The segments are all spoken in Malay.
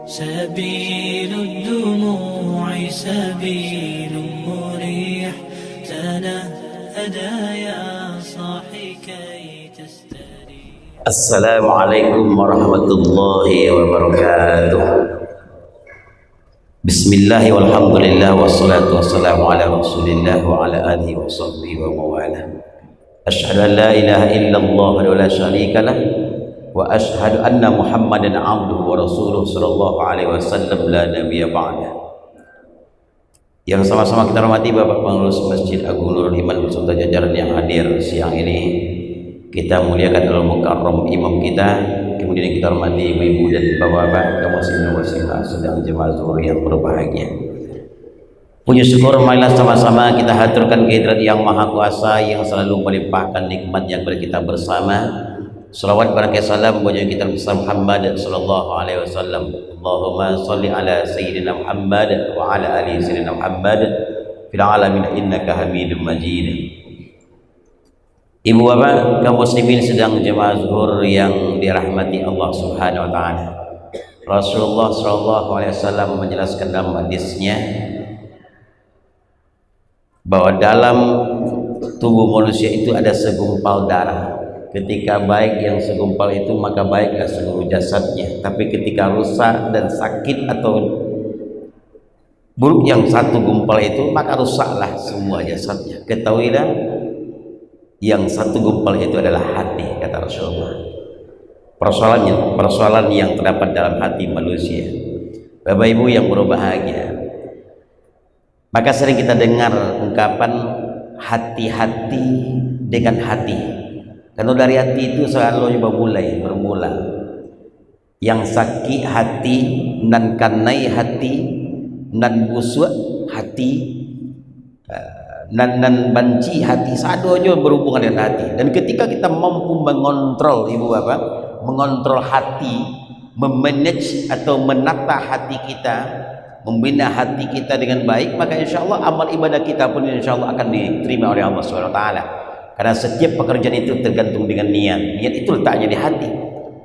سبيل الدموع سبيل مريح تنهدى يا صاحي كي تستريح. السلام عليكم ورحمة الله وبركاته. بسم الله والحمد لله والصلاة والسلام على رسول الله وعلى آله وصحبه ومواله. أشهد أن لا إله إلا الله ولا شريك له وأشهد أن محمدا عبده ورسوله صلى الله عليه وسلم لا نبي بعده. Yang sama-sama kita hormati Bapak Pengurus Masjid Agung Nurul Iman beserta jajaran yang hadir siang ini, kita muliakan Al-Mukarram imam kita, kemudian kita hormati ibu-ibu dan bapak-bapak kaum muslimin muslimat sedang jemaah zuhur yang berbahagia. Puji syukur marilah sama-sama kita haturkan kehadirat Yang Maha Kuasa yang selalu melimpahkan nikmatnya kepada kita bersama. Salawat barakah salam bagi kita Muhammad sallallahu alaihi wasallam. Allahumma shalli ala sayyidina Muhammad wa ala ali sayyidina Muhammad fil alamin innaka Hamidum Majid. Ibu bapak kaum muslimin sedang jemaah zuhur yang dirahmati Allah Subhanahu wa taala. Rasulullah sallallahu alaihi wasallam menjelaskan dalam hadisnya bahwa dalam tubuh manusia itu ada segumpal darah. Ketika baik yang segumpal itu maka baiklah seluruh jasadnya, tapi ketika rusak dan sakit atau buruk yang satu gumpal itu maka rusaklah semua jasadnya. Ketahuilah yang satu gumpal itu adalah hati, kata Rasulullah. Persoalan yang terdapat dalam hati manusia. Bapak Ibu yang berbahagia, maka sering kita dengar ungkapan hati-hati dengan hati. Karena dari hati itu selalu bermula yang sakit hati, nan kanai hati, nan busuk hati, nan banci hati, satu aja berhubungan dengan hati. Dan ketika kita mampu mengontrol, ibu bapak, mengontrol hati, memanage atau menata hati kita, membina hati kita dengan baik, maka insya Allah amal ibadah kita pun insya Allah akan diterima oleh Allah SWT. Karena setiap pekerjaan itu tergantung dengan niat. Niat itu letaknya di hati.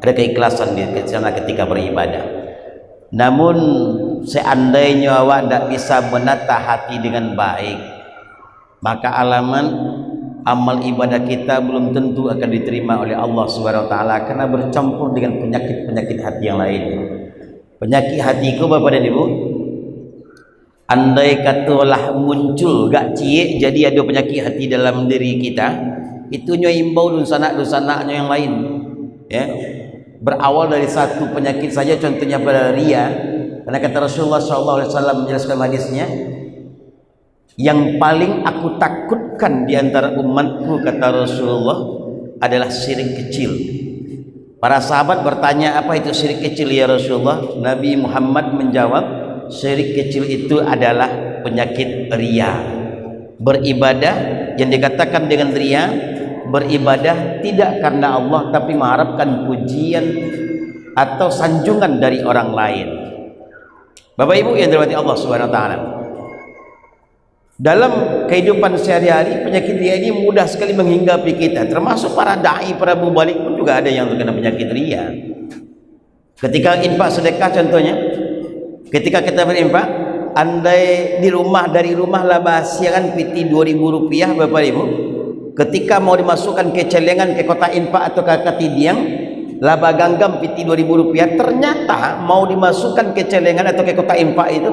Ada keikhlasan di sana ketika beribadah. Namun seandainya awak tidak bisa menata hati dengan baik, maka alaman amal ibadah kita belum tentu akan diterima oleh Allah SWT, karena bercampur dengan penyakit-penyakit hati yang lain. Penyakit hatiku Bapak dan Ibu, andai katalah muncul gak ciek jadi ada penyakit hati dalam diri kita, itu nyoimbau dosa-dosanya yang lain ya. Berawal dari satu penyakit saja, contohnya pada ria. Karena kata Rasulullah SAW menjelaskan hadisnya, yang paling aku takutkan di antara umatku, kata Rasulullah, adalah syirik kecil. Para sahabat bertanya, apa itu syirik kecil ya Rasulullah? Nabi Muhammad menjawab, syirik kecil itu adalah penyakit ria. Beribadah yang dikatakan dengan ria, beribadah tidak karena Allah tapi mengharapkan pujian atau sanjungan dari orang lain. Bapak Ibu yang dirahmati Allah Subhanahu wa taala, dalam kehidupan sehari-hari penyakit ria ini mudah sekali menghinggapi kita. Termasuk para dai, para mubalik pun juga ada yang terkena penyakit ria. Ketika infak sedekah contohnya, ketika kita berinfak, andai di rumah, dari rumah laba siaran piti 2.000 rupiah Bapak Ibu, ketika mau dimasukkan ke celengan, ke kotak infak atau ke katidiang, laba ganggam piti 2.000 rupiah, ternyata mau dimasukkan ke celengan atau ke kotak infak itu,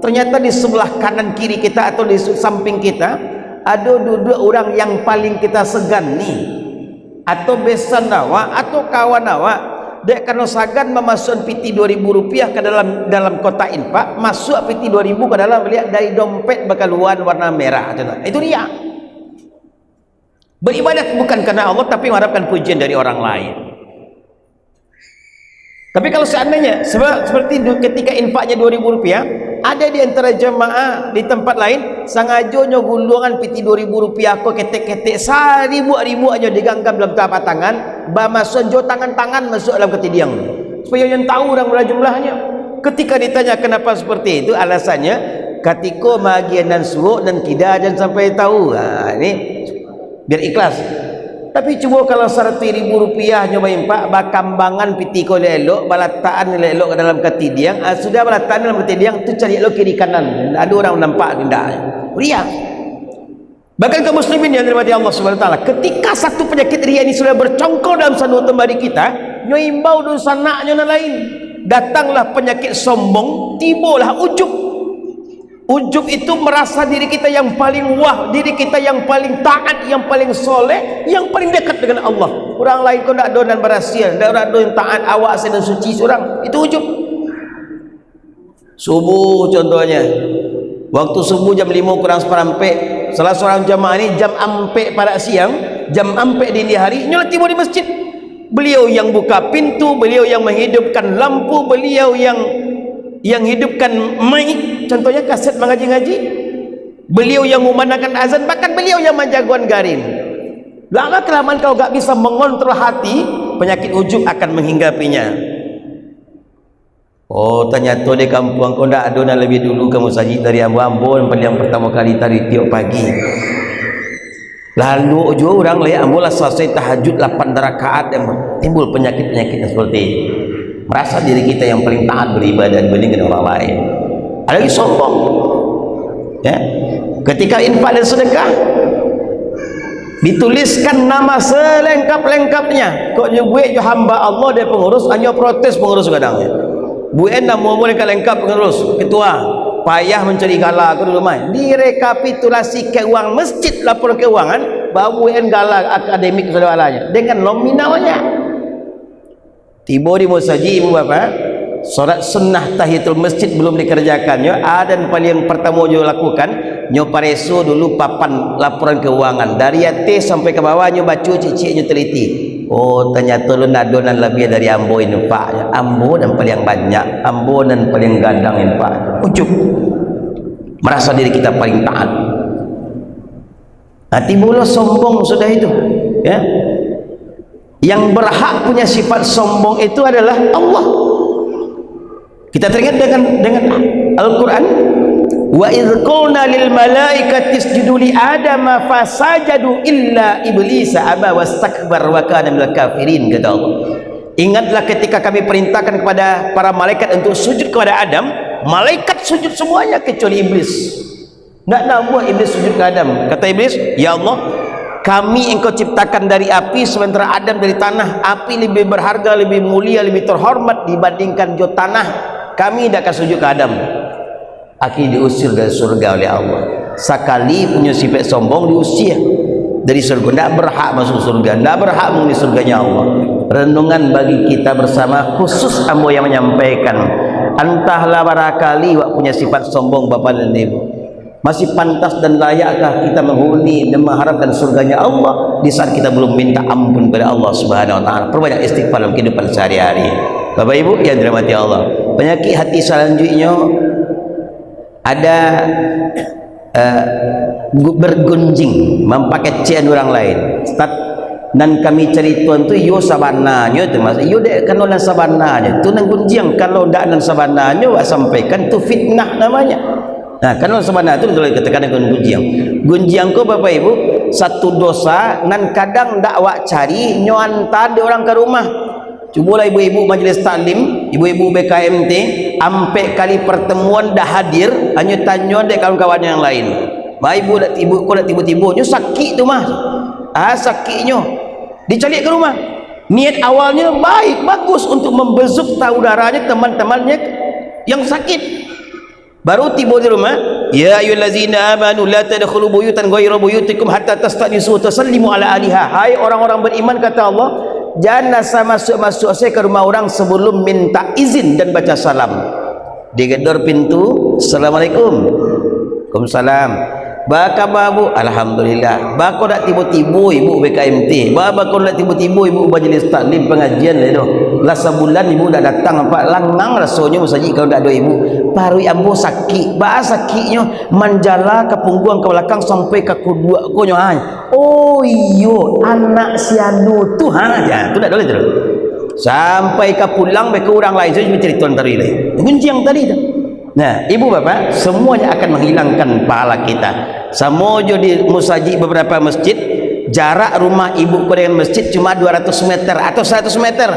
ternyata di sebelah kanan kiri kita atau di samping kita ada dua orang yang paling kita segan nih, atau besan awak atau kawan awak. Dek karena sagan memasukkan piti 2.000 rupiah ke dalam kotak infak, masuk piti 2.000 ke dalam, lihat dari dompet bekaluan warna merah. Itu dia beribadat bukan karena Allah tapi mengharapkan pujian dari orang lain. Tapi kalau seandainya seperti ketika infaknya 2.000 rupiah, ada di antara jemaah di tempat lain sengaja gulungan piti 2.000 rupiah kok ketek-ketek seribu aja diganggam dalam telapak tangan, masuk tangan-tangan masuk dalam ketidiang supaya yang tahu orang jumlahnya. Ketika ditanya kenapa seperti itu, alasannya ketika bagian dan suruh dan tidak dan sampai tahu. Ini biar ikhlas. Tapi cuba kalau 100,000 rupiah nyoba impak bakambangan pitiko elok, balataan elok ke dalam kati diang, sudah balataan dalam kati diang tu cari elok kiri kanan. Ada orang nampak tidak. Ria. Bahkan kaum muslimin yang dirahmati Allah Subhanahu wa taala, ketika satu penyakit ria ini sudah bercongkol dalam satu tembari kita, nyo imbau dun sanaknya lain. Datanglah penyakit sombong, tibalah ujub. Ujub itu merasa diri kita yang paling wah, diri kita yang paling taat, yang paling soleh, yang paling dekat dengan Allah. Orang lain kau nak donan berhasil, dak orang don taat awak sedang suci seorang, itu ujub. Subuh contohnya, waktu subuh jam 5 kurang seperempat, salah seorang jamaah ini jam 4 pada siang, jam 4 dini hari, nyolat tiba di masjid. Beliau yang buka pintu, beliau yang menghidupkan lampu, beliau yang hidupkan mic, contohnya kaset mengaji-ngaji, beliau yang memandangkan azan, bahkan beliau yang menjagoan garin. Lama kelamaan kau gak bisa mengontrol hati, penyakit ujub akan menghinggapinya. Oh, ternyata di kampung kau ndak ada lebih dulu kamu sajid dari Ambon yang pertama kali tadi tiap pagi. Lalu juga orang lain ambolah selesai tahajud 8 rakaat yang timbul penyakit-penyakit seperti ini. Merasa diri kita yang paling taat beribadah dibandingkan orang lain. Ada lagi sombong, ya. Ketika infak dan sedekah dituliskan nama selengkap-lengkapnya. Kok nyebut je hamba Allah dia pengurus, hanya protes pengurus kadangnya. Bukan nama lengkap pengurus, ketua. Payah mencari galah ke dulu mai. Direkapitulasi keuangan masjid, laporan keuangan, baru bukan galah akademik saudaranya dengan nominalnya. Tiba di musaji ibu bapa, solat sunnah tahiyatul masjid belum dikerjakan. Yo, dan paling pertama yo lakukan, nyo pareso dulu papan laporan keuangan dari atas sampai ke bawah, nyo baca cicik nyo teliti. Oh, ternyata lu nadonan lebih dari Ambo ini pak. Ambo dan paling banyak, Ambo dan paling gandang ini pak. Ujub, merasa diri kita paling taat. Hati bola sombong sudah itu, ya. Yang berhak punya sifat sombong itu adalah Allah. Kita teringat dengan Al-Quran, wa idh qulna lil malaikati isjudu li adama fasajadu illa iblisa aba wastakbar wa kana minal kafirin, kata Allah. Ingatlah ketika kami perintahkan kepada para malaikat untuk sujud kepada Adam, malaikat sujud semuanya kecuali iblis. Nak buat iblis sujud ke Adam. Kata iblis, ya Allah, kami engkau ciptakan dari api, sementara Adam dari tanah. Api lebih berharga, lebih mulia, lebih terhormat dibandingkan jo tanah. Kami tidak akan sujud ke Adam. Akhirnya diusir dari surga oleh Allah. Sekali punya sifat sombong diusir dari surga, tidak berhak masuk surga, tidak berhak menghuni surganya Allah. Renungan bagi kita bersama, khusus Ambo yang menyampaikan, entahlah barakali wak punya sifat sombong Bapak dan Ibu. Masih pantas dan layakkah kita menghuni dan mengharapkan surganya Allah di saat kita belum minta ampun kepada Allah Subhanahu wa taala? Perbanyak istighfar dalam kehidupan sehari-hari. Bapak Ibu yang dirahmati Allah, penyakit hati selanjutnya ada bergunjing, mempakecian orang lain. Dan kami cari tuan tu yo sabananya tu mas, yo dek kalau dan sabananya tu nang gunjing, kalau ndak dan sabananya wak sampaikan tu fitnah namanya. Nah, kalau sebenarnya itu kalau dikatakan dengan gunjiang ko Bapak Ibu satu dosa nan kadang ndak wak cari nyoantar di orang ke rumah. Cubalah ibu-ibu majelis taklim, ibu-ibu BKMT, ampe kali pertemuan dah hadir, hanya tanya dek kawan-kawan yang lain. Ma ibu dak tiba-tiba nyo sakit tu mah. Sakitnya dicari ke rumah. Niat awalnya baik, bagus untuk membezuk saudaranya, teman-temannya yang sakit. Baru tiba di rumah, ya ayyuhallazina amanu la tadkhulu buyutan ghayra buyutikum hatta tastanisu wa tusallimu ala ahliha. Hai orang-orang beriman, kata Allah, jangan masuk saya ke rumah orang sebelum minta izin dan baca salam. Digedor pintu, assalamualaikum, waalaikumsalam. Baka babu, alhamdulillah. Bako nak tiba-tiba ibu BKMT, bako nak tiba-tiba ibu majelis taklim pengajian le doh. Lah sebulan ibu dah datang, apa langang rasanya musajid kalau dak ada ibu. Paru ambo sakit, bah sakitnya menjala ke punggung ke belakang sampai ke kedua konyo hai. Oh iyo, anak si anu tu aja. Tu dak boleh tu. Sampai ke pulang ke orang lain saya cerita tadi le. Gunciang tadi tu. Nah, ibu bapak, semuanya akan menghilangkan pahala kita. Samojo di musajid beberapa masjid, jarak rumah ibuku dengan masjid cuma 200 meter atau 100 meter,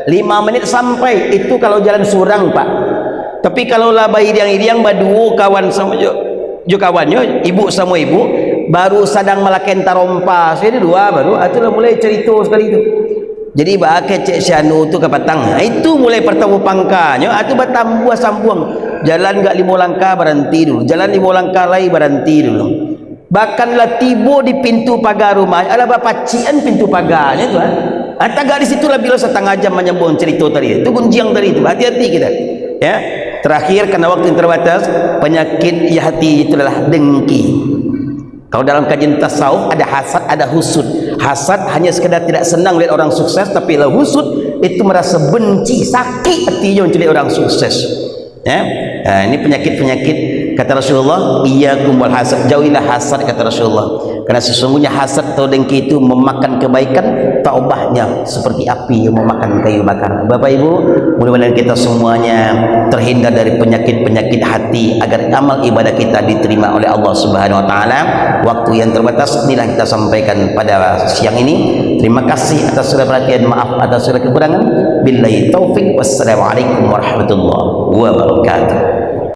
5 menit sampai. Itu kalau jalan surang pak. Tapi kalau lah bayi yang badu kawan sama jo kawannya, ibu sama ibu baru sedang melakukan tarompa, saya dua baru itulah mulai cerita sekali itu. Jadi bahagia cek syanu tu ke patang, itu mulai pertemu pangkanya, itu bertambuh sambuang. Jalan gak 5 langkah berhenti dulu, jalan 5 langkah lagi berhenti dulu. Bahkanlah tiba di pintu pagar rumah, ada bapak cian pintu pagarnya tu. Agak di situlah bila setengah jam menyambung cerita tadi. Itu gunjiang tadi itu. Hati-hati kita. Ya. Terakhir karena waktu yang terbatas, penyakit hati itu adalah dengki. Kalau dalam kajian tasawuf ada hasad, ada husud. Hasad hanya sekedar tidak senang lihat orang sukses, tapi kalau husud itu merasa benci, sakit hatinya untuk lihat orang sukses. Ya, nah, ini penyakit-penyakit kata Rasulullah, iyyakum wal hasad, jauhilah hasad kata Rasulullah. Karena sesungguhnya hasad atau dengki itu memakan kebaikan, taubahnya seperti api yang memakan kayu bakar. Bapak Ibu, mudah-mudahan kita semuanya terhindar dari penyakit-penyakit hati agar amal ibadah kita diterima oleh Allah Subhanahu wa taala. Waktu yang terbatas inilah kita sampaikan pada siang ini. Terima kasih atas segala perhatian, maaf atas segala kekurangan. Billahi taufik, wassalamualaikum warahmatullahi wabarakatuh.